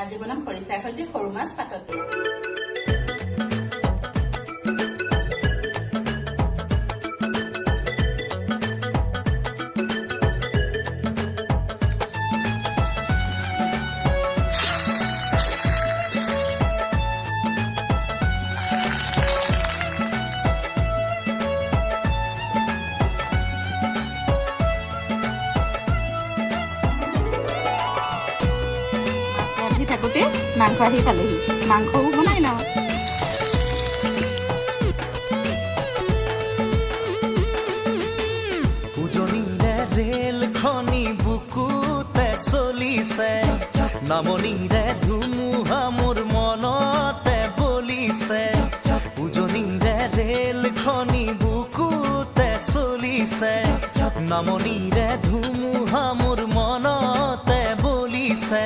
আজি বনাম খৰিচাৰ সৈতে সৰু মাছ পাতত দিয়া। থাকোঁতে মাংস আহি পালেহি, মাংসও বনাই লওঁ। উজনিৰে ৰেল খনি বুকুতে চলিছে, নামনিৰে ধুমুহা মোৰ মনতে বলিছে। উজনিৰে ৰেল খনি বুকুতে চলিছে, নামনিৰে ধুমুহা মোৰ মনতে বলিছে।